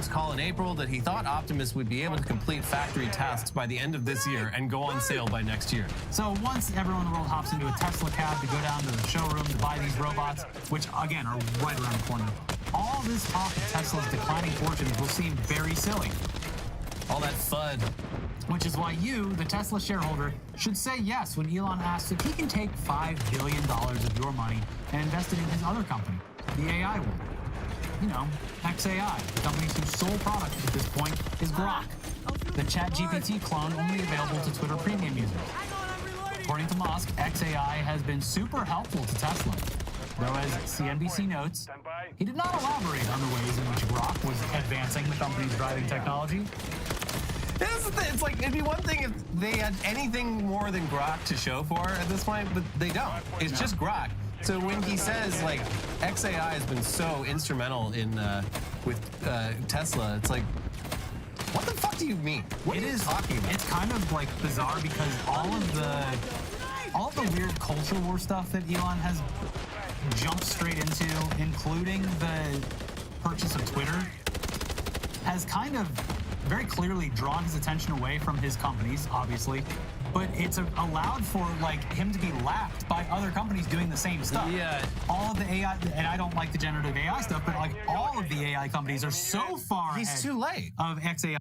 earnings call in April that he thought Optimus would be able to complete factory tasks by the end of this year and go on sale by next year. So once everyone in the world hops into a Tesla cab to go down to the showroom to buy these robots, which again are right around the corner, all this talk of Tesla's declining fortunes will seem very silly. All that FUD. Which is why you, the Tesla shareholder, should say yes when Elon asks if he can take $5 billion of your money and invest it in his other company, the AI one. You know, XAI, the company's whose sole product at this point is Grok, the ChatGPT clone only available to Twitter premium users. According to Musk, XAI has been super helpful to Tesla, though as CNBC notes, he did not elaborate on the ways in which Grok was advancing the company's driving technology. It's like, it'd be one thing if they had anything more than Grok to show for at this point, but they don't. It's just Grok. So when he says, like, XAI has been so instrumental in with Tesla, it's like, what the fuck do you mean? What are you talking about? It's kind of, like, bizarre because all of the weird culture war stuff that Elon has jumped straight into, including the purchase of Twitter, has kind of very clearly drawn his attention away from his companies, obviously, but it's allowed for like him to be lapped by other companies doing the same stuff. Yeah. All of the AI, and I don't like the generative AI stuff, but like all of the AI companies are so far He's ahead too late. of XAI.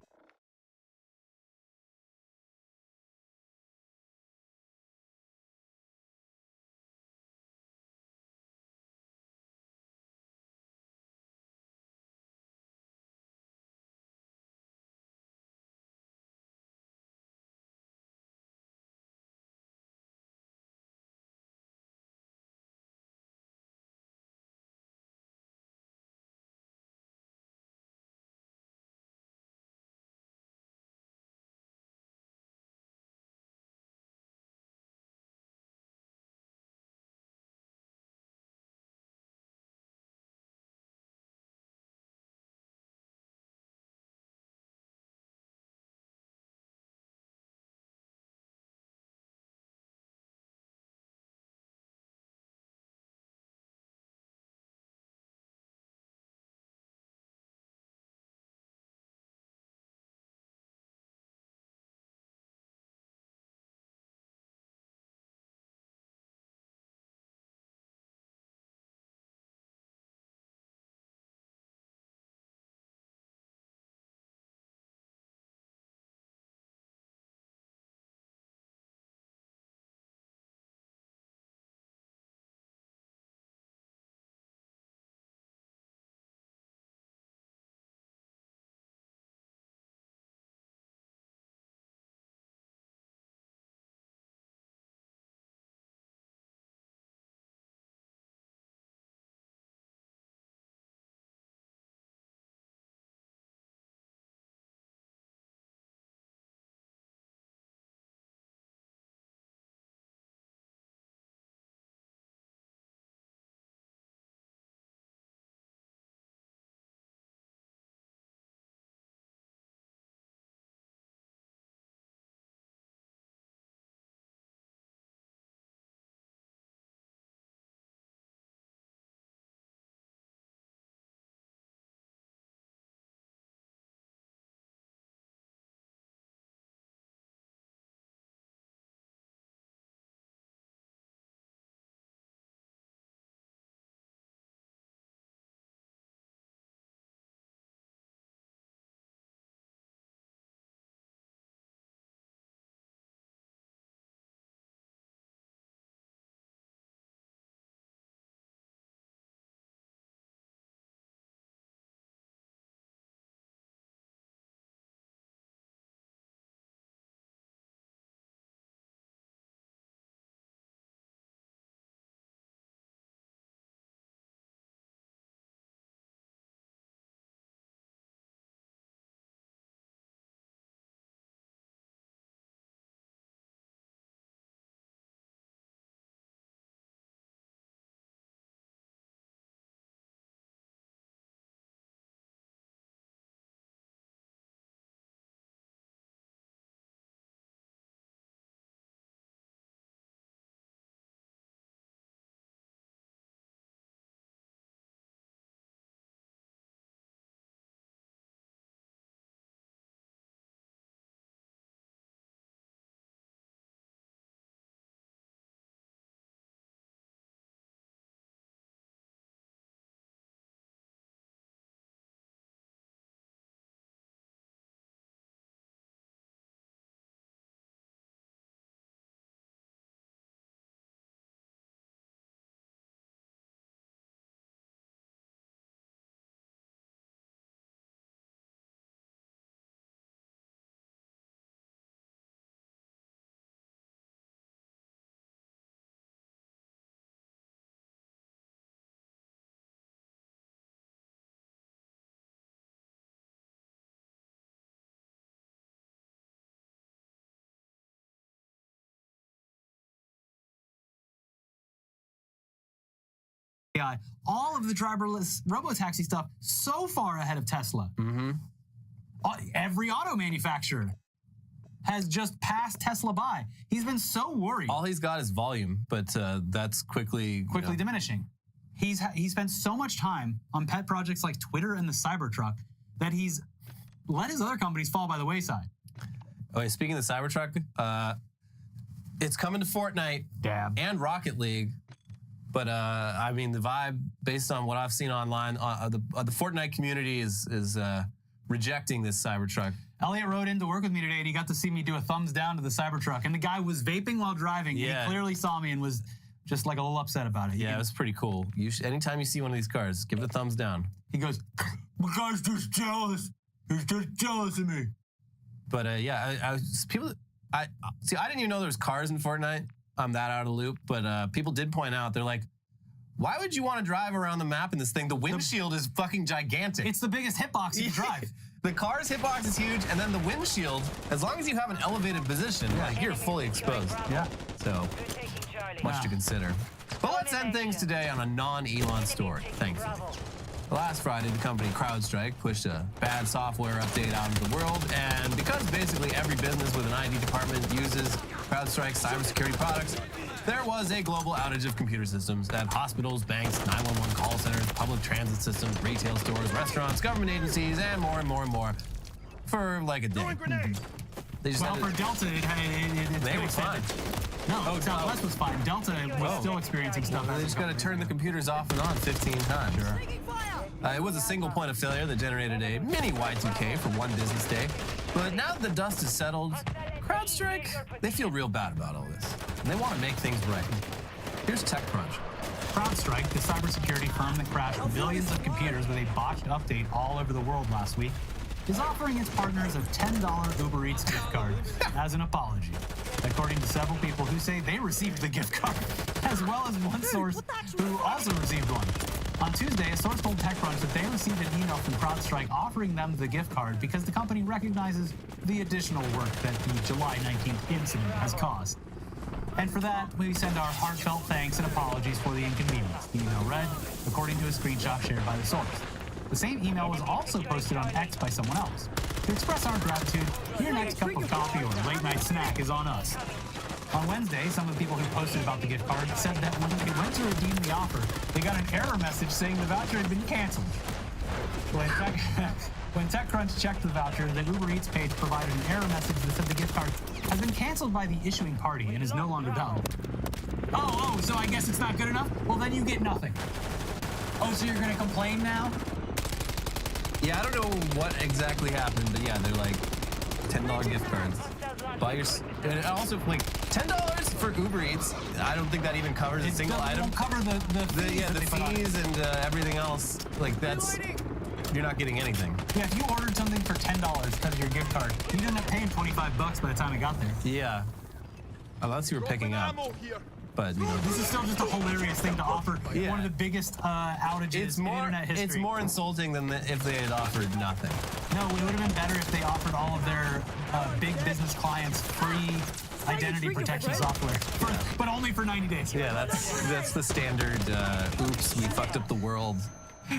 API, all of the driverless robotaxi stuff so far ahead of Tesla. Every auto manufacturer has just passed Tesla by. He's been so worried. All he's got is volume, but that's quickly diminishing. He spent so much time on pet projects like Twitter and the Cybertruck that he's let his other companies fall by the wayside. Okay, speaking of the Cybertruck, it's coming to Fortnite and Rocket League. But I mean, the vibe, based on what I've seen online, the Fortnite community is rejecting this Cybertruck. Elliot rode in to work with me today, and he got to see me do a thumbs down to the Cybertruck. And the guy was vaping while driving. Yeah. And he clearly saw me and was just like a little upset about it. Yeah, it was pretty cool. Anytime you see one of these cars, give it a thumbs down. He goes, "My guy's just jealous. He's just jealous of me." But I didn't even know there was cars in Fortnite. I'm that out of the loop. But people did point out, they're like, why would you want to drive around the map in this thing? The windshield is fucking gigantic. It's the biggest hitbox you can drive. The car's hitbox is huge, and then the windshield, as long as you have an elevated position, like, you're fully exposed. Yeah. So, much to consider. But let's end things today on a non-Elon story, thankfully. Last Friday, the company CrowdStrike pushed a bad software update out into the world, and because basically every business with an IT department uses CrowdStrike cybersecurity products, there was a global outage of computer systems at hospitals, banks, 911 call centers, public transit systems, retail stores, restaurants, government agencies, and more and more and more for like a day. They just for Delta, they were fine. No, Southwest was fine. Delta was still experiencing stuff. They just got to turn the computers off and on 15 times. Sure. It was a single point of failure that generated a mini Y2K for one business day. But now that the dust has settled, CrowdStrike, they feel real bad about all this. And they want to make things right. Here's TechCrunch. CrowdStrike, the cybersecurity firm that crashed billions of computers with a botched update all over the world last week, is offering its partners a $10 Uber Eats gift card as an apology, according to several people who say they received the gift card, as well as one source who also received one. On Tuesday, a source told TechCrunch that they received an email from CrowdStrike offering them the gift card because the company recognizes the additional work that the July 19th incident has caused. And for that, we send our heartfelt thanks and apologies for the inconvenience, the email read, according to a screenshot shared by the source. The same email was also posted on X by someone else. To express our gratitude, your next cup of coffee or late night snack is on us. On Wednesday, some of the people who posted about the gift card said that when they went to redeem the offer, they got an error message saying the voucher had been canceled. When TechCrunch checked the voucher, the Uber Eats page provided an error message that said the gift card has been canceled by the issuing party and is no longer valid. Oh, so I guess it's not good enough? Well, then you get nothing. Oh, so you're going to complain now? Yeah, I don't know what exactly happened, but yeah, they're like $10 gift cards. And also, like, $10 for Uber Eats, I don't think that even covers a single item. It won't cover the fees and everything else. Like, you're not getting anything. Yeah, if you ordered something for $10 because of your gift card, you didn't end up paying $25 by the time it got there. Yeah. Unless you were picking up. But, you know, this is still just a hilarious thing to offer. One of the biggest outages in internet history. It's more insulting than if they had offered nothing. No, it would have been better if they offered all of their big business clients free identity protection software, but only for 90 days. Yeah, that's the standard, oops, we fucked up the world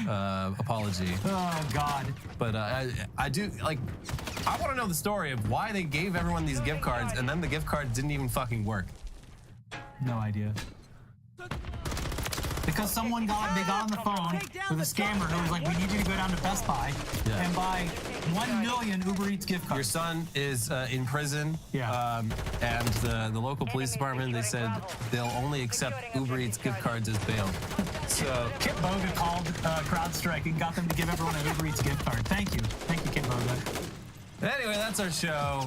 apology. Oh, God. But I do, like, I want to know the story of why they gave everyone these gift cards and then the gift cards didn't even fucking work. No idea. Because someone got on the phone with a scammer who was like, we need you to go down to Best Buy and buy 1 million Uber Eats gift cards. Your son is in prison. Yeah. And the local police department, they said they'll only accept Uber Eats gift cards as bail. So Kit Boga called CrowdStrike and got them to give everyone an Uber Eats gift card. Thank you, Kit Boga. Anyway, that's our show.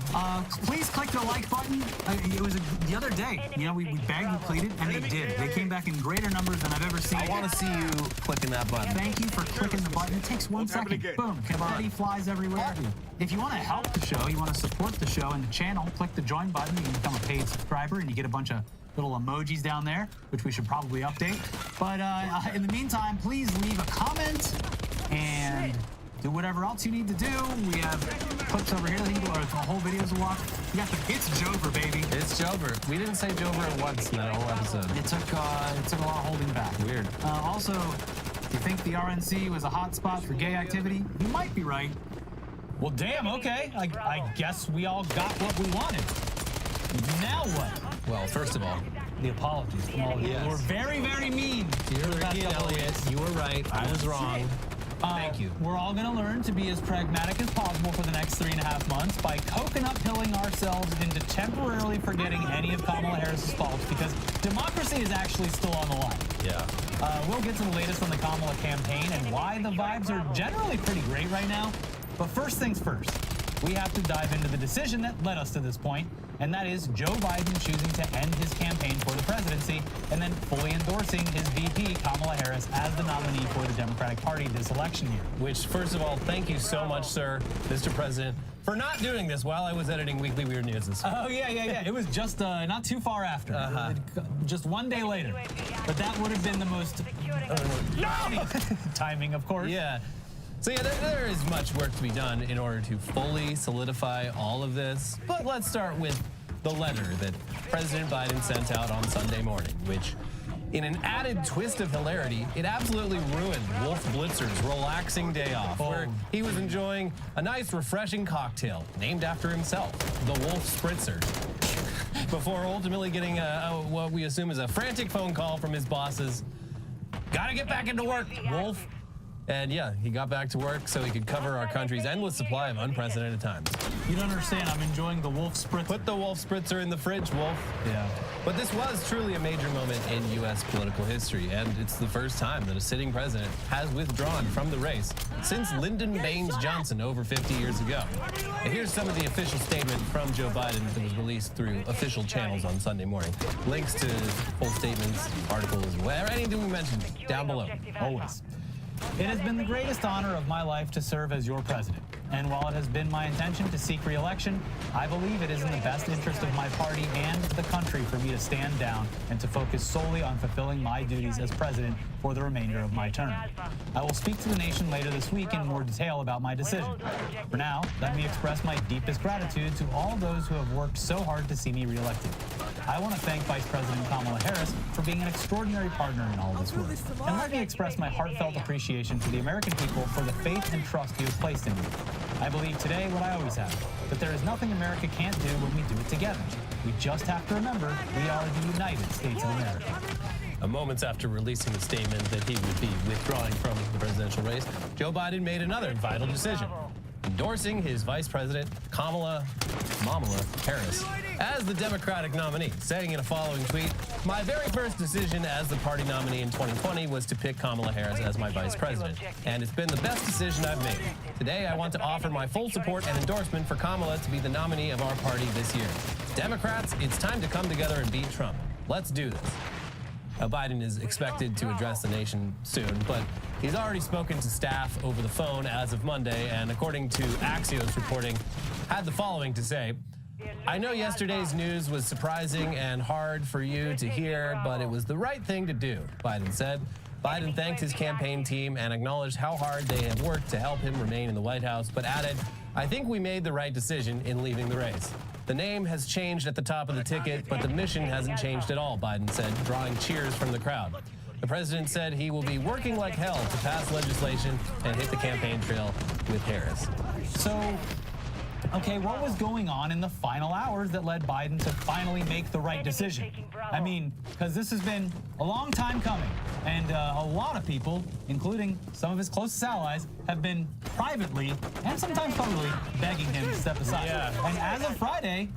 Please click the like button. It was the other day. You know, we begged, we pleaded, and they did. They came back in greater numbers than I've ever seen. I want to see you clicking that button. Thank you for clicking the button. It takes 1 second. Boom. Confetti flies everywhere. If you want to help the show, you want to support the show and the channel, click the join button. You can become a paid subscriber, and you get a bunch of little emojis down there, which we should probably update. But in the meantime, please leave a comment and do whatever else you need to do. We have clips over here that you can go, or the whole videos to watch. We got the It's Jover, baby. It's Jover. We didn't say Jover once in that whole episode. It took a lot of holding back. Weird. Also, if you think the RNC was a hot spot for gay activity, you might be right. Well, damn, okay. I guess we all got what we wanted. Now what? Well, first of all, The apologies from all of you. Yes. We're very, very mean. you're right, Elliot. You were right. I was wrong. Thank you. We're all going to learn to be as pragmatic as possible for the next 3.5 months by coconut pilling ourselves into temporarily forgetting any of Kamala Harris's faults, because democracy is actually still on the line. Yeah. We'll get to the latest on the Kamala campaign and why the vibes are generally pretty great right now. But first things first, we have to dive into the decision that led us to this point, and that is Joe Biden choosing to end his campaign for the presidency and then fully endorsing his VP, Kamala Harris, as the nominee for the Democratic Party this election year. Which, first of all, thank you so much, sir, Mr. President, for not doing this while I was editing Weekly Weird News this week. Oh, yeah. It was just not too far after. Just one day later. But that would have been the most timing, of course. Yeah. So yeah, there is much work to be done in order to fully solidify all of this. But let's start with the letter that President Biden sent out on Sunday morning, which, in an added twist of hilarity, it absolutely ruined Wolf Blitzer's relaxing day off, where he was enjoying a nice, refreshing cocktail named after himself, the Wolf Spritzer, before ultimately getting what we assume is a frantic phone call from his bosses. Gotta get back into work, Wolf. And yeah, he got back to work so he could cover our country's endless supply of unprecedented times. You don't understand. I'm enjoying the Wolf Spritzer. Put the Wolf Spritzer in the fridge, Wolf. Yeah. But this was truly a major moment in U.S. political history, and it's the first time that a sitting president has withdrawn from the race since Lyndon Baines Johnson over 50 years ago. And here's some of the official statement from Joe Biden that was released through official channels on Sunday morning. Links to full statements, articles, whatever, anything we mentioned down below. Always. It has been the greatest honor of my life to serve as your president. And while it has been my intention to seek re-election, I believe it is in the best interest of my party and the country for me to stand down and to focus solely on fulfilling my duties as president for the remainder of my term. I will speak to the nation later this week in more detail about my decision. For now, let me express my deepest gratitude to all those who have worked so hard to see me re-elected. I want to thank Vice President Kamala Harris for being an extraordinary partner in all this work. And let me express my heartfelt appreciation to the American people for the faith and trust you have placed in me. I believe today what I always have, that there is nothing America can't do when we do it together. We just have to remember we are the United States of America. Moments after releasing the statement that he would be withdrawing from the presidential race, Joe Biden made another vital decision, endorsing his vice president, Kamala Harris, as the Democratic nominee, saying in a following tweet, "My very first decision as the party nominee in 2020 was to pick Kamala Harris as my vice president, and it's been the best decision I've made. Today, I want to offer my full support and endorsement for Kamala to be the nominee of our party this year. Democrats, it's time to come together and beat Trump. Let's do this." Now, Biden is expected to address the nation soon, but he's already spoken to staff over the phone as of Monday, and according to Axios reporting, had the following to say: "I know yesterday's news was surprising and hard for you to hear, but it was the right thing to do," Biden said. Biden thanked his campaign team and acknowledged how hard they have worked to help him remain in the White House, but added, "I think we made the right decision in leaving the race. The name has changed at the top of the ticket, but the mission hasn't changed at all," Biden said, drawing cheers from the crowd. The president said he will be working like hell to pass legislation and hit the campaign trail with Harris. So, okay, what was going on in the final hours that led Biden to finally make the right decision? I mean, because this has been a long time coming, and a lot of people, including some of his closest allies, have been privately and sometimes publicly begging him to step aside. Yeah. And as of Friday,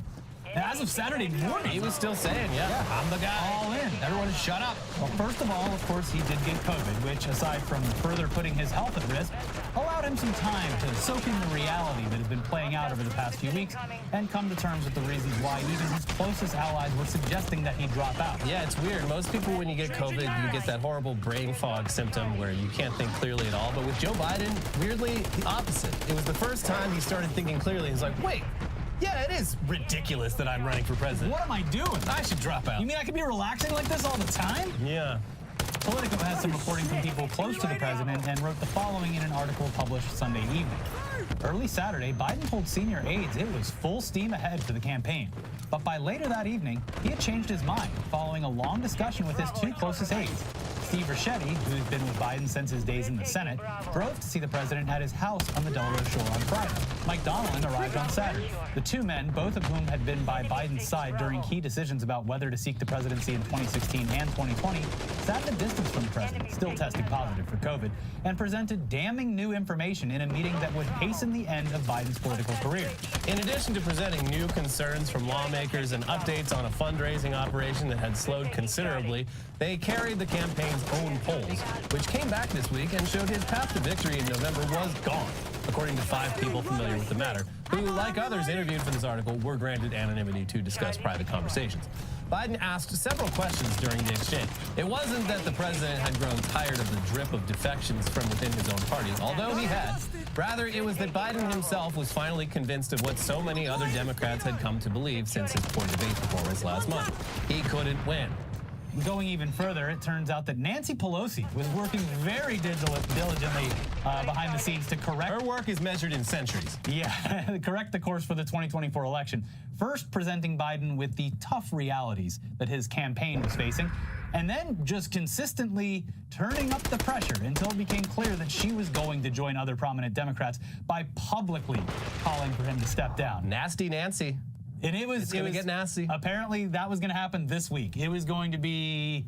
as of Saturday morning, He was still saying, yeah, I'm the guy. all in. Everyone shut up. Well, first of all, of course, he did get COVID, which, aside from further putting his health at risk, allowed him some time to soak in the reality that has been playing out over the past few weeks and come to terms with the reasons why even his closest allies were suggesting that he drop out. Yeah, it's weird. Most people, when you get COVID, you get that horrible brain fog symptom where you can't think clearly at all. But with Joe Biden, weirdly, the opposite. It was the first time he started thinking clearly. He's like, wait, yeah, it is ridiculous that I'm running for president. What am I doing? I should drop out. You mean I could be relaxing like this all the time? Yeah. Politico has some reporting from people close to the president and wrote the following in an article published Sunday evening. Early Saturday, Biden told senior aides it was full steam ahead for the campaign. But by later that evening, he had changed his mind following a long discussion with his two closest aides. Steve Ricchetti, who's been with Biden since his days in the Senate, drove to see the president at his house on the Delaware Shore on Friday. Mike Donnellan arrived on Saturday. The two men, both of whom had been by Biden's side during key decisions about whether to seek the presidency in 2016 and 2020, sat at a distance from the president, still testing positive for COVID, and presented damning new information in a meeting that would hasten the end of Biden's political career. In addition to presenting new concerns from lawmakers and updates on a fundraising operation that had slowed considerably, they carried the campaign's own polls, which came back this week and showed his path to victory in November was gone, according to 5 people familiar with the matter, who, like others interviewed for this article, were granted anonymity to discuss private conversations. Biden asked several questions during the exchange. It wasn't that the president had grown tired of the drip of defections from within his own party, although he had. Rather, it was that Biden himself was finally convinced of what so many other Democrats had come to believe since his poor debate performance last month. He couldn't win. Going even further, it turns out that Nancy Pelosi was working very diligently behind the scenes to correct... Her work is measured in centuries. Yeah, correct the course for the 2024 election. First, presenting Biden with the tough realities that his campaign was facing, and then just consistently turning up the pressure until it became clear that she was going to join other prominent Democrats by publicly calling for him to step down. Nasty Nancy. And it was going to get nasty. Apparently, that was going to happen this week. It was going to be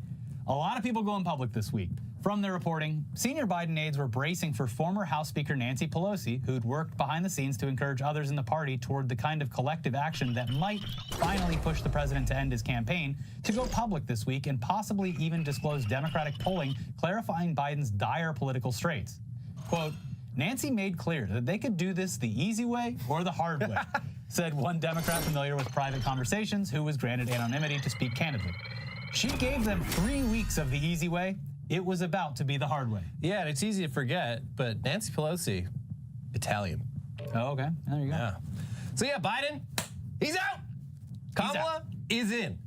a lot of people going public this week. From the reporting, senior Biden aides were bracing for former House Speaker Nancy Pelosi, who'd worked behind the scenes to encourage others in the party toward the kind of collective action that might finally push the president to end his campaign, to go public this week and possibly even disclose Democratic polling clarifying Biden's dire political straits. Quote, Nancy made clear that they could do this the easy way or the hard way, said one Democrat familiar with private conversations who was granted anonymity to speak candidly. She gave them 3 weeks of the easy way. It was about to be the hard way. Yeah, and it's easy to forget, but Nancy Pelosi, Italian. Oh, okay. There you go. Yeah. So yeah, Biden, he's out. Kamala is in.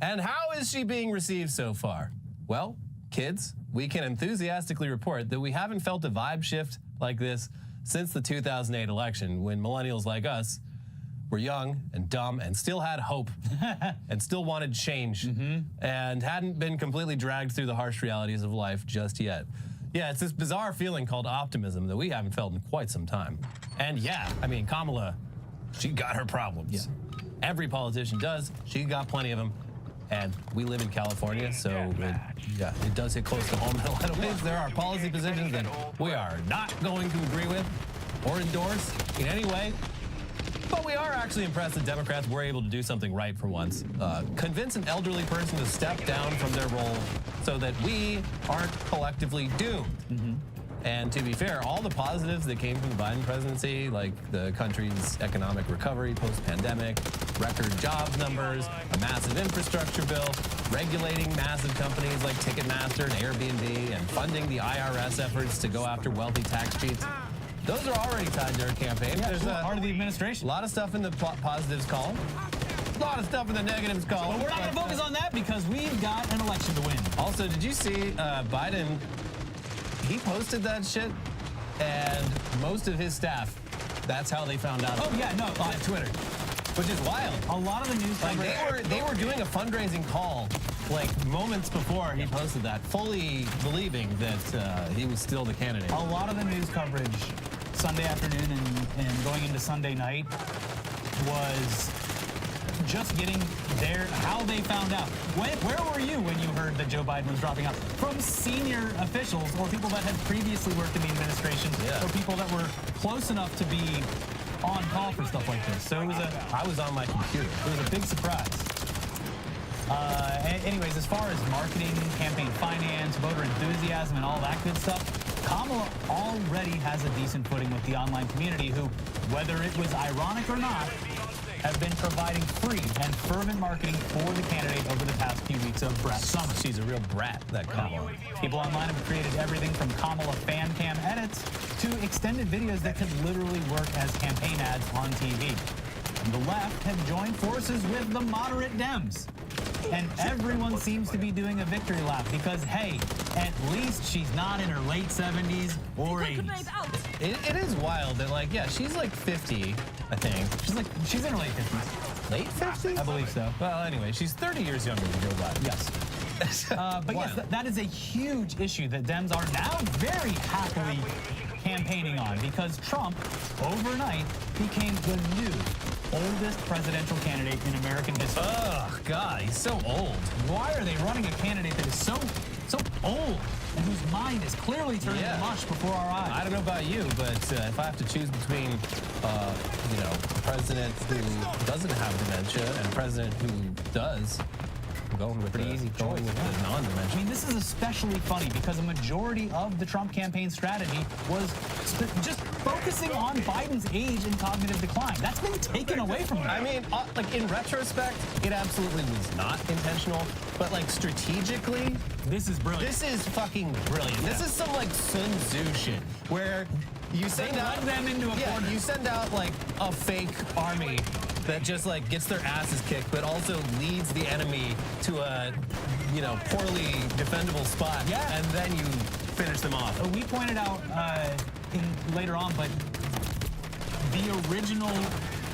And how is she being received so far? Well, kids, we can enthusiastically report that we haven't felt a vibe shift like this since the 2008 election, when millennials like us were young and dumb and still had hope and still wanted change and hadn't been completely dragged through the harsh realities of life just yet. Yeah, it's this bizarre feeling called optimism that we haven't felt in quite some time. And yeah, I mean, Kamala, she got her problems. Yeah. Every politician does. She got plenty of them. And we live in California, so it does hit close to home in a lot of ways. There are policy positions that we are not going to agree with or endorse in any way. But we are actually impressed that Democrats were able to do something right for once. Convince an elderly person to step down from their role so that we aren't collectively doomed. And to be fair, all the positives that came from the Biden presidency, like the country's economic recovery post-pandemic, record jobs numbers, a massive infrastructure bill, regulating massive companies like Ticketmaster and Airbnb, and funding the IRS efforts to go after wealthy tax cheats, those are already tied to our campaign. Yeah, there's part of the administration. A lot of stuff in the positives column, a lot of stuff in the negatives column. Well, we're not going to focus on that because we've got an election to win. Also, did you see Biden? He posted that shit, and most of his staff, that's how they found out. Oh, yeah, no, on Twitter. Which is wild. A lot of the news they were doing a fundraising call like moments before he posted that, fully believing that he was still the candidate. A lot of the news coverage Sunday afternoon and going into Sunday night was just getting how they found out. Where were you when you heard that Joe Biden was dropping out? From senior officials or people that had previously worked in the administration, or people that were close enough to be on call for stuff like this. So it was I was on my computer. It was a big surprise. Anyways, as far as marketing, campaign finance, voter enthusiasm, and all that good stuff, Kamala already has a decent footing with the online community who, whether it was ironic or not, have been providing free and fervent marketing for the candidate over the past few weeks of brat summer. She's a real brat, that Kamala. People online have created everything from Kamala fan cam edits to extended videos that could literally work as campaign ads on TV. And the left have joined forces with the moderate Dems. And everyone seems to be doing a victory lap because, hey, at least she's not in her late 70s or 80s. It is wild that, like, yeah, she's like 50, I think. She's in her late 50s. Late 50s? I believe so. Well, anyway, she's 30 years younger than Joe Biden. Yes. But yes, that is a huge issue that Dems are now very happily campaigning on because Trump, overnight, became the new oldest presidential candidate in American history. Ugh, God, he's so old. Why are they running a candidate that is so old and whose mind is clearly turning to mush before our eyes? I don't know about you, but if I have to choose between, you know, a president who doesn't have dementia and a president who does, I'm going with Pretty easy choice. The non-dementia. I mean, this is especially funny because a majority of the Trump campaign strategy was just focusing on Biden's age and cognitive decline. That's been taken away from him. I mean, like, in retrospect, it absolutely was not intentional, but, like, strategically, This is brilliant. this is fucking brilliant. This is some, like, Sun Tzu shit, where you send out them into a corner. you send out, like, a fake army that just, like, gets their asses kicked, but also leads the enemy to a, you know, poorly defendable spot. Yeah. And then you finish them off. We pointed out later on, but the original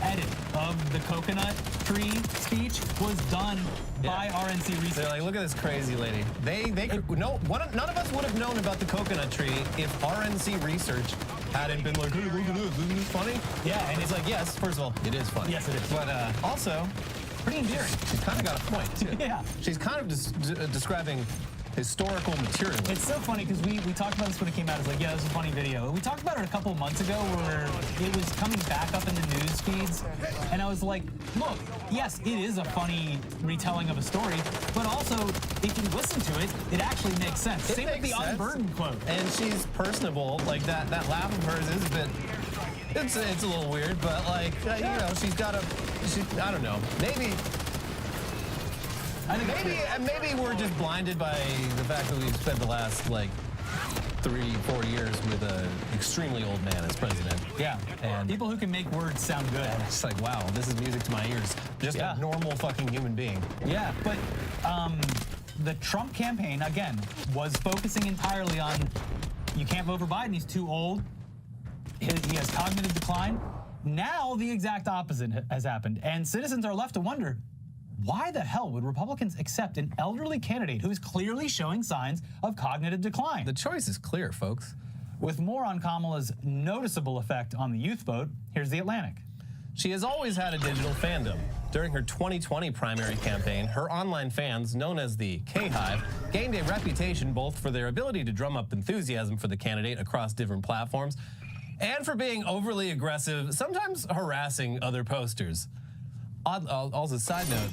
edit of the coconut tree speech was done by RNC research. They're like, look at this crazy lady. None of us would have known about the coconut tree if RNC research hadn't been like, hey, look at this, isn't this funny? Yeah, And it's like, yes, first of all, it is funny. Yes, it is. But also, pretty endearing. she's kind of got a point, too. Yeah. She's kind of describing historical material. It's so funny because we talked about this when it came out. It's like, yeah, this is a funny video. We talked about it a couple of months ago where it was coming back up in the news feeds. And I was like, look, yes, it is a funny retelling of a story, but also, if you listen to it, it actually makes sense. Same with the unburdened quote. And she's personable. Like, that laugh of hers is a bit... It's a little weird, but, like, you know, she's got a... I don't know. Maybe we're just blinded by the fact that we've spent the last, like, 3-4 years with an extremely old man as president. Yeah. And people who can make words sound good. it's like, wow, this is music to my ears. Just a normal fucking human being. Yeah, but the Trump campaign, again, was focusing entirely on you can't vote for Biden, he's too old, he has cognitive decline. Now the exact opposite has happened, and citizens are left to wonder, why the hell would Republicans accept an elderly candidate who is clearly showing signs of cognitive decline? The choice is clear, folks. With more on Kamala's noticeable effect on the youth vote, here's The Atlantic. She has always had a digital fandom. During her 2020 primary campaign, her online fans, known as the K-Hive, gained a reputation both for their ability to drum up enthusiasm for the candidate across different platforms and for being overly aggressive, sometimes harassing other posters. Also, side note,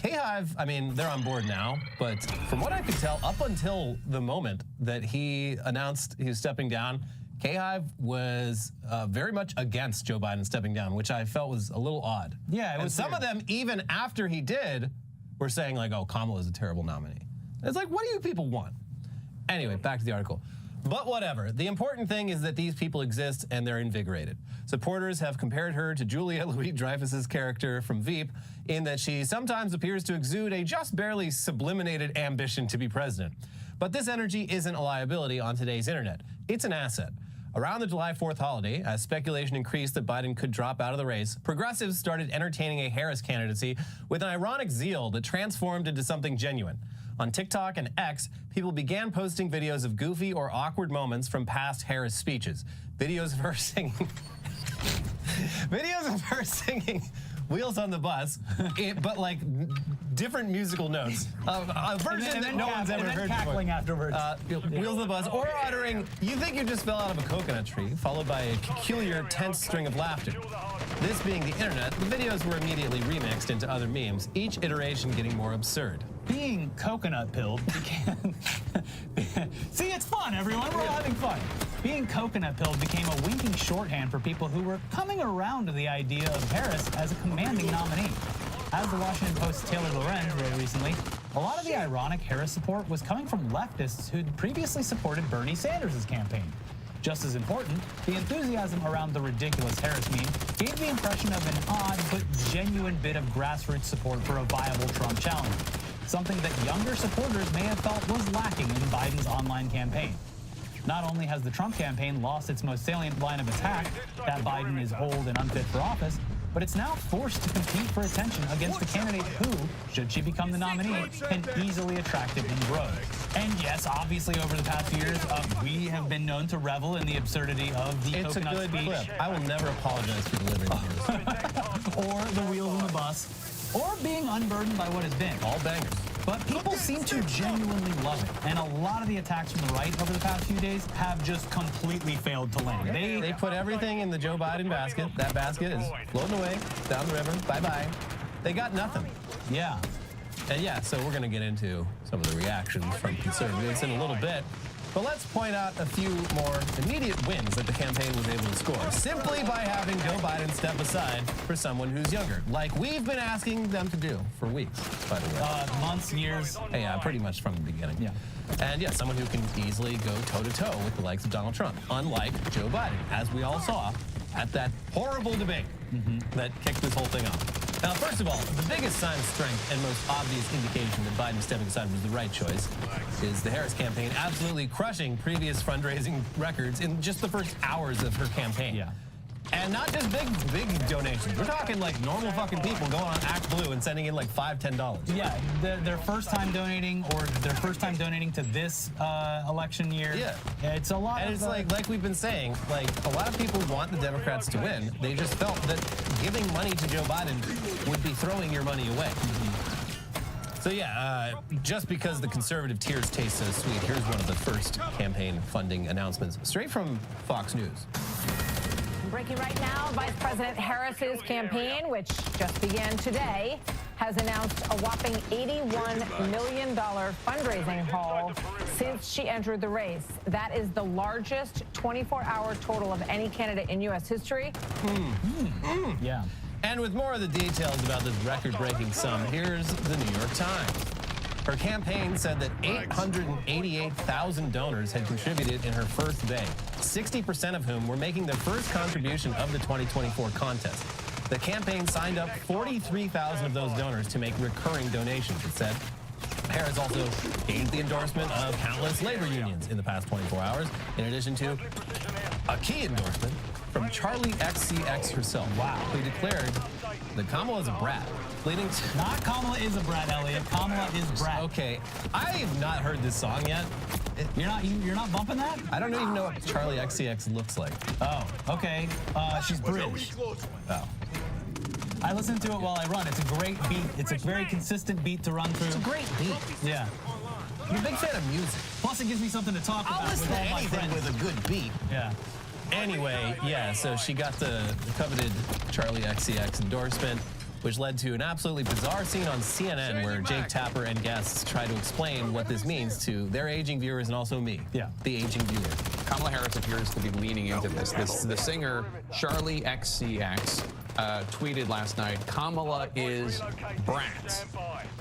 K-Hive, I mean, they're on board now, but from what I could tell, up until the moment that he announced he was stepping down, K-Hive was very much against Joe Biden stepping down, which I felt was a little odd. Yeah, it was and some weird. of them, even after he did, were saying like, oh, Kamala's a terrible nominee. It's like, what do you people want? Anyway, back to the article. But whatever. The important thing is that these people exist and they're invigorated. Supporters have compared her to Julia Louis-Dreyfus's character from Veep in that she sometimes appears to exude a just barely subliminated ambition to be president. But this energy isn't a liability on today's internet. It's an asset. Around the July 4th holiday, as speculation increased that Biden could drop out of the race, progressives started entertaining a Harris candidacy with an ironic zeal that transformed into something genuine. On TikTok and X, people began posting videos of goofy or awkward moments from past Harris speeches. Videos of her singing... videos of her singing Wheels on the Bus, but like different musical notes. A version that no one's ever heard cackling before. afterwards. Wheels on the Bus, or uttering, you think you just fell out of a coconut tree, followed by a peculiar, tense string of laughter. This being the internet, the videos were immediately remixed into other memes, each iteration getting more absurd. Being coconut pilled became... See, it's fun, everyone. We're all having fun. Being coconut pilled became a winking shorthand for people who were coming around to the idea of Harris as a commanding nominee. As the Washington Post's Taylor Lorenz wrote recently, a lot of the ironic Harris support was coming from leftists who'd previously supported Bernie Sanders' campaign. Just as important, the enthusiasm around the ridiculous Harris meme gave the impression of an odd but genuine bit of grassroots support for a viable Trump challenge, something that younger supporters may have felt was lacking in Biden's online campaign. Not only has the Trump campaign lost its most salient line of attack, that Biden is old and unfit for office, but it's now forced to compete for attention against a candidate who, should she become the nominee, can easily attract it and grow. And yes, obviously over the past few years, we have been known to revel in the absurdity of the It's a coconut good speech. clip. I will never apologize for delivering it. Or the wheels on the bus, or being unburdened by what has been. All bangers. But people seem to genuinely love it, and a lot of the attacks from the right over the past few days have just completely failed to land. They put everything in the Joe Biden basket. That basket is floating away down the river. Bye-bye. They got nothing. Yeah. And yeah, so we're going to get into some of the reactions from conservatives in a little bit. But let's point out a few more immediate wins that the campaign was able to score, simply by having Joe Biden step aside for someone who's younger, like we've been asking them to do for weeks, by the way. Months, years. Yeah, pretty much from the beginning. Yeah. And yeah, someone who can easily go toe-to-toe with the likes of Donald Trump, unlike Joe Biden, as we all saw at that horrible debate that kicked this whole thing off. Now, first of all, the biggest sign of strength and most obvious indication that Biden stepping aside was the right choice is the Harris campaign absolutely crushing previous fundraising records in just the first hours of her campaign. Yeah. And not just big donations. We're talking like normal fucking people going on Act Blue and sending in like $5, $10. Yeah, their first time donating, or their first time donating to this election year. Yeah. It's a lot. And it's like we've been saying, like a lot of people want the Democrats to win. They just felt that giving money to Joe Biden would be throwing your money away. So yeah, just because the conservative tears taste so sweet, here's one of the first campaign funding announcements straight from Fox News. Breaking right now, Vice President Harris's campaign, which just began today, has announced a whopping $81 million fundraising haul since she entered the race. That is the largest 24-hour total of any candidate in U.S. history. Yeah. And with more of the details about this record-breaking sum, here's the New York Times. Her campaign said that 888,000 donors had contributed in her first day, 60% of whom were making their first contribution of the 2024 contest. The campaign signed up 43,000 of those donors to make recurring donations, it said. Harris also gained the endorsement of countless labor unions in the past 24 hours, in addition to a key endorsement from Charlie XCX herself, who declared that Kamala is a brat, leading to... Not Kamala is a brat, Elliot. Kamala is brat. Okay, I have not heard this song yet. You're not bumping that? I don't even know what Charlie XCX looks like. Oh, okay. She's British. Oh. I listen to it while I run. It's a great beat. It's a very consistent beat to run through. It's a great beat. Yeah. I'm a big fan of music. Plus, it gives me something to talk I'll about listen with to all my anything friends. with a good beat. Yeah. Anyway, yeah, so she got the coveted Charlie XCX endorsement, which led to an absolutely bizarre scene on CNN where Jake Tapper and guests try to explain what this means to their aging viewers and also me, the aging viewer. Kamala Harris appears to be leaning into this. The singer Charlie XCX tweeted last night, Kamala is brat.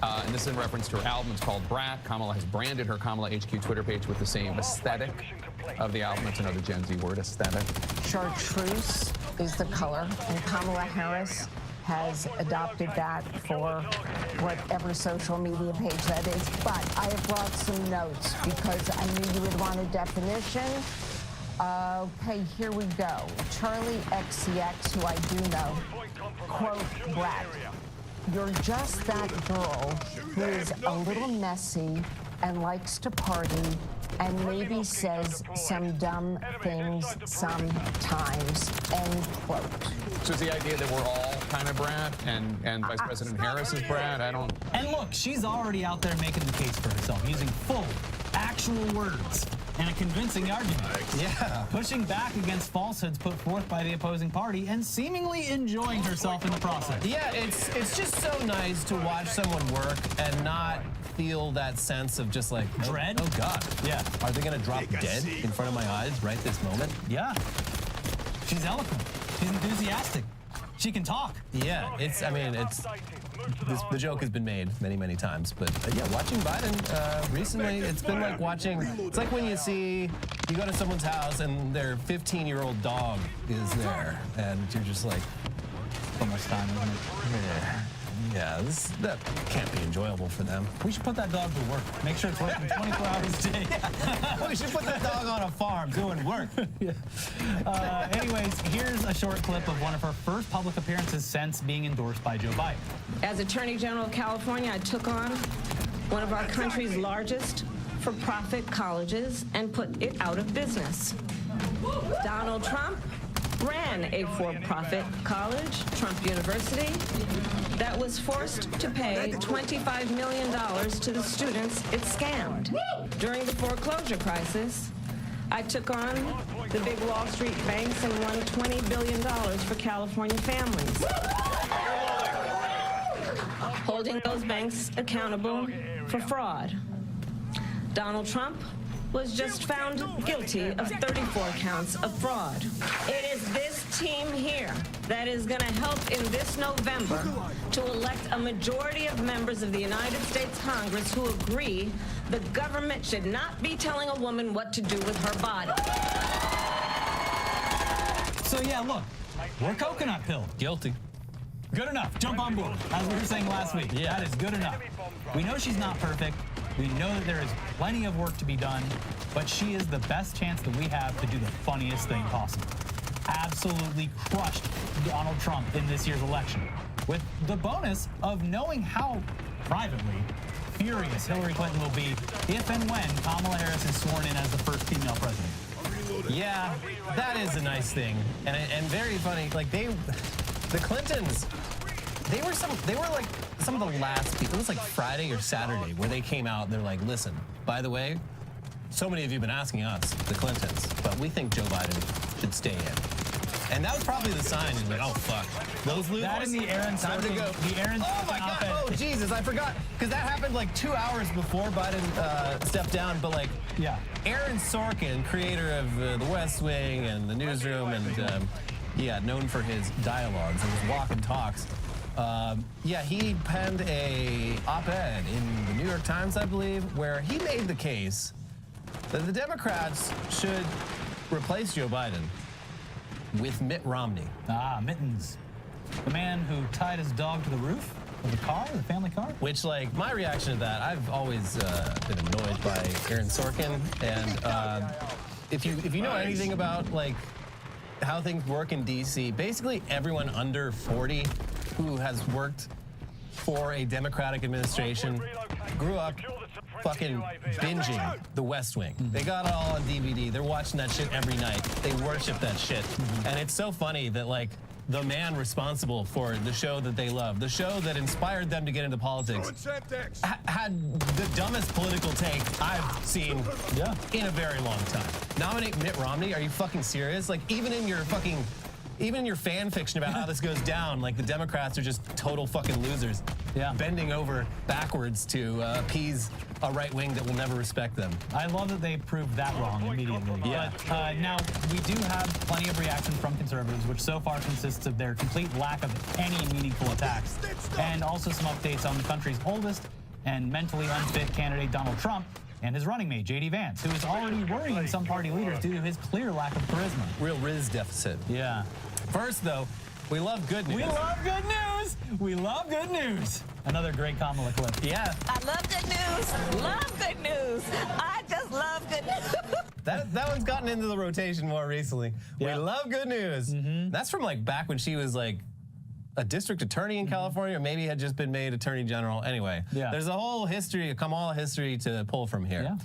And this is in reference to her album. It's called Brat. Kamala has branded her Kamala HQ Twitter page with the same aesthetic of the album. It's another Gen Z word, aesthetic. Chartreuse is the color, and Kamala Harris has adopted that for whatever social media page that is. But I have brought some notes because I knew you would want a definition. Okay, here we go. Charlie XCX, who I do know, quote, brat. You're just that girl who is a little messy and likes to party and maybe says some dumb things sometimes, end quote. So it's the idea that we're all kind of brat and Vice President Harris is brat? I don't... And look, she's already out there making the case for herself, using full, actual words and a convincing argument. Yeah. Pushing back against falsehoods put forth by the opposing party and seemingly enjoying herself in the process. Yeah, it's just so nice to watch someone work and not feel that sense of just like dread. Oh God. Yeah. Are they gonna drop dead in front of my eyes right this moment? Yeah. She's eloquent. She's enthusiastic. She can talk. Yeah, I mean, the joke has been made many, many times, but yeah, watching Biden recently, it's been like it's like when you go to someone's house and their 15-year-old dog is there, and you're just like, So much time, isn't it? yeah, that can't be enjoyable for them. We should put that dog to work. Make sure it's working 24 hours a day. We should put that dog on a farm doing work. Anyways, here's a short clip of one of her first public appearances since being endorsed by Joe Biden. As Attorney General of California, I took on one of our country's largest for-profit colleges and put it out of business. Donald Trump ran a for-profit college, Trump University, that was forced to pay $25 million to the students it scammed. During the foreclosure crisis, I took on the big Wall Street banks and won $20 billion for California families, holding those banks accountable for fraud. Donald Trump was just found guilty of 34 counts of fraud. It is this team here that is going to help in this November to elect a majority of members of the United States Congress who agree the government should not be telling a woman what to do with her body. So yeah, look, we're coconut pilled. Guilty. Good enough. Jump on board, as we were saying last week. Yeah, that is good enough. We know she's not perfect. We know that there is plenty of work to be done, but she is the best chance that we have to do the funniest thing possible. Absolutely crushed Donald Trump in this year's election, with the bonus of knowing how privately furious Hillary Clinton will be if and when Kamala Harris is sworn in as the first female president. Yeah, that is a nice thing, and very funny. Like the Clintons, they were like some of the last people. It was like Friday or Saturday where they came out and they're like, listen, by the way, so many of you have been asking us, the Clintons, but we think Joe Biden should stay in. And that was probably the sign. He's like, oh fuck, those losers. That and the Aaron time to go. The Aaron oh my god! Oh Jesus, I forgot because that happened like 2 hours before Biden stepped down. But like, yeah, Aaron Sorkin, creator of The West Wing and The Newsroom, and yeah, known for his dialogues and his walk and talks. Yeah, he penned a op-ed in the New York Times, I believe, where he made the case that the Democrats should replace Joe Biden with Mitt Romney. Ah, Mittens. The man who tied his dog to the roof of the car, the family car? Which, like, my reaction to that, I've always been annoyed by Aaron Sorkin. And if you know anything about, like, how things work in D.C., basically everyone under 40 who has worked for a Democratic administration grew up fucking binging The West Wing. They got it all on DVD. They're watching that shit every night. They worship that shit. And it's so funny that, like, the man responsible for the show that they love, the show that inspired them to get into politics, had the dumbest political take I've seen in a very long time. Nominate Mitt Romney? Are you fucking serious? Like, even in your fan fiction about how this goes down, like, the Democrats are just total fucking losers, bending over backwards to appease a right wing that will never respect them. I love that they proved that wrong immediately. Yeah. But now, we do have plenty of reaction from conservatives, which so far consists of their complete lack of any meaningful attacks, and also some updates on the country's oldest and mentally unfit candidate, Donald Trump, and his running mate, J.D. Vance, who is already worrying some party leaders due to his clear lack of charisma. Real Riz deficit. Yeah. First, though, we love good news. We love good news! We love good news! Another great Kamala clip. Yeah. I love good news. Love good news. I just love good news. That one's gotten into the rotation more recently. Yeah. We love good news. That's from, like, back when she was, like, a district attorney in California, or maybe had just been made attorney general. Anyway, there's a whole history, a Kamala history to pull from here. Yeah.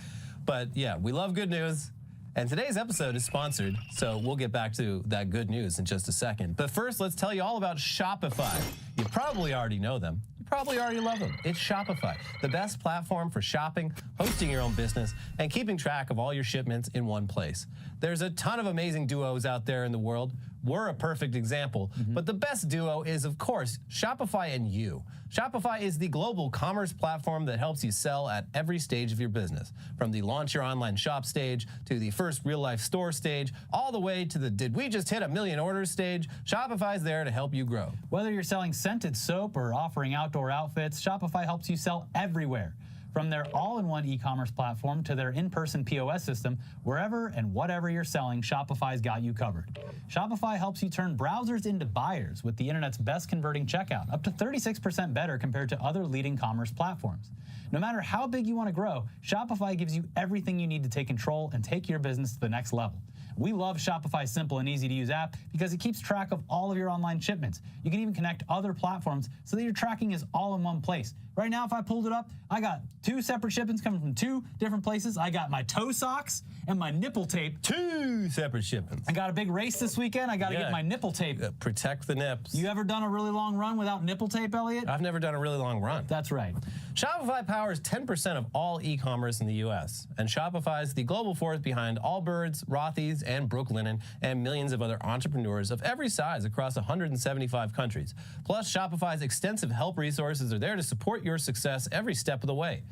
But yeah, we love good news. And today's episode is sponsored, so we'll get back to that good news in just a second. But first, let's tell you all about Shopify. You probably already know them. You probably already love them. It's Shopify, the best platform for shopping, hosting your own business, and keeping track of all your shipments in one place. There's a ton of amazing duos out there in the world. We're a perfect example, but the best duo is, of course, Shopify and you. Shopify is the global commerce platform that helps you sell at every stage of your business, from the launch your online shop stage to the first real-life store stage, all the way to the did we just hit 1 million orders stage. Shopify's there to help you grow. Whether you're selling scented soap or offering outdoor outfits, Shopify helps you sell everywhere. From their all-in-one e-commerce platform to their in-person POS system, wherever and whatever you're selling, Shopify's got you covered. Shopify helps you turn browsers into buyers with the internet's best converting checkout, up to 36% better compared to other leading commerce platforms. No matter how big you want to grow, Shopify gives you everything you need to take control and take your business to the next level. We love Shopify's simple and easy-to-use app because it keeps track of all of your online shipments. You can even connect other platforms so that your tracking is all in one place. Right now, if I pulled it up, I got 2 separate shipments coming from 2 different places. I got my toe socks and my nipple tape. 2 separate shipments. I got a big race this weekend. I got to get my nipple tape. Protect the nips. You ever done a really long run without nipple tape, Elliot? I've never done a really long run. That's right. Shopify powers 10% of all e-commerce in the U.S., and Shopify is the global force behind Allbirds, Rothy's, and Brooklinen, and millions of other entrepreneurs of every size across 175 countries. Plus, Shopify's extensive help resources are there to support your success every step of the way.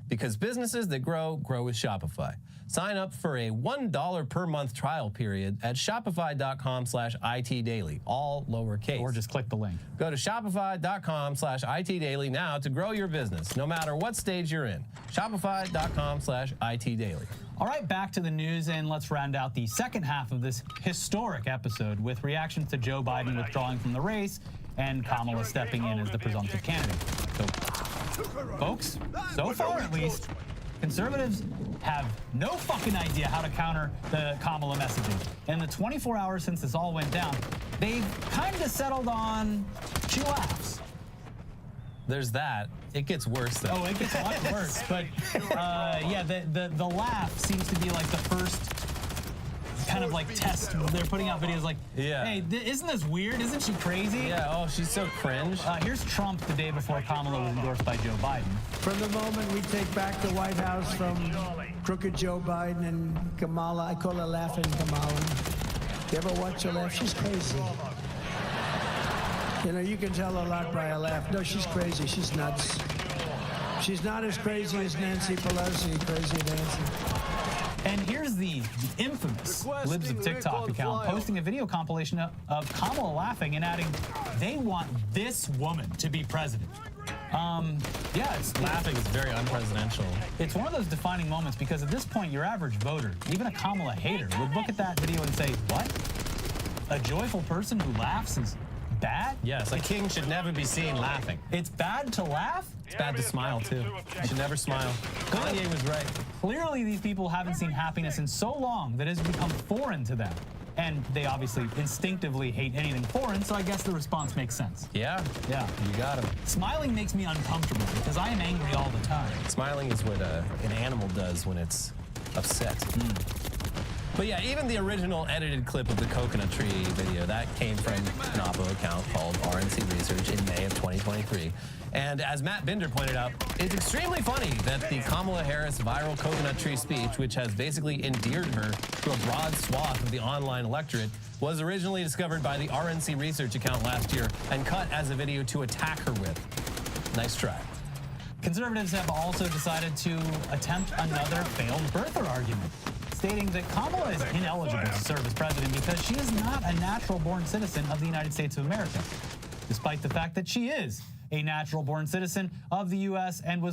Because businesses that grow with Shopify. Sign up for a $1 per month trial period at shopify.com/itdaily, all lowercase. Or just click the link. Go to shopify.com/itdaily now to grow your business, no matter what stage you're in. Shopify.com/itdaily. All right, back to the news, and let's round out the second half of this historic episode with reactions to Joe Biden withdrawing from the race and Kamala stepping in as the presumptive candidate. So, folks, so far at least, conservatives have no fucking idea how to counter the Kamala messaging. In the 24 hours since this all went down, they've kind of settled on she laughs. There's that. It gets worse, though. Oh, it gets a lot worse. But, yeah, the laugh seems to be like the first kind of like test. They're putting out videos like, hey, isn't this weird? Isn't she crazy? Yeah, oh, she's so cringe. Here's Trump the day before Kamala was endorsed by Joe Biden. From the moment we take back the White House from crooked Joe Biden and Kamala, I call her Laughing Kamala. You ever watch her laugh? She's crazy. You know, you can tell a lot by her laugh. No, she's crazy. She's nuts. She's not as crazy as Nancy Pelosi. Crazy Nancy. And here's the infamous Libs of TikTok account posting a video compilation of Kamala laughing and adding, they want this woman to be president. Yeah, laughing is very unpresidential. It's one of those defining moments because at this point, your average voter, even a Kamala hater, would look at that video and say, what? A joyful person who laughs is bad? Yes, a king should never be seen laughing. It's bad to laugh? It's bad to smile, too. You should never smile. Kanye was right. Clearly, these people haven't seen happiness in so long that it has become foreign to them. And they obviously instinctively hate anything foreign, so I guess the response makes sense. Yeah? Yeah. You got him. Smiling makes me uncomfortable because I am angry all the time. Smiling is what an animal does when it's upset. But yeah, even the original edited clip of the coconut tree video, that came from an Oppo account called RNC Research in May of 2023. And as Matt Binder pointed out, it's extremely funny that the Kamala Harris viral coconut tree speech, which has basically endeared her to a broad swath of the online electorate, was originally discovered by the RNC Research account last year and cut as a video to attack her with. Nice try. Conservatives have also decided to attempt another failed birther argument, stating that Kamala is ineligible to serve as president because she is not a natural-born citizen of the United States of America, despite the fact that she is a natural-born citizen of the U.S. and was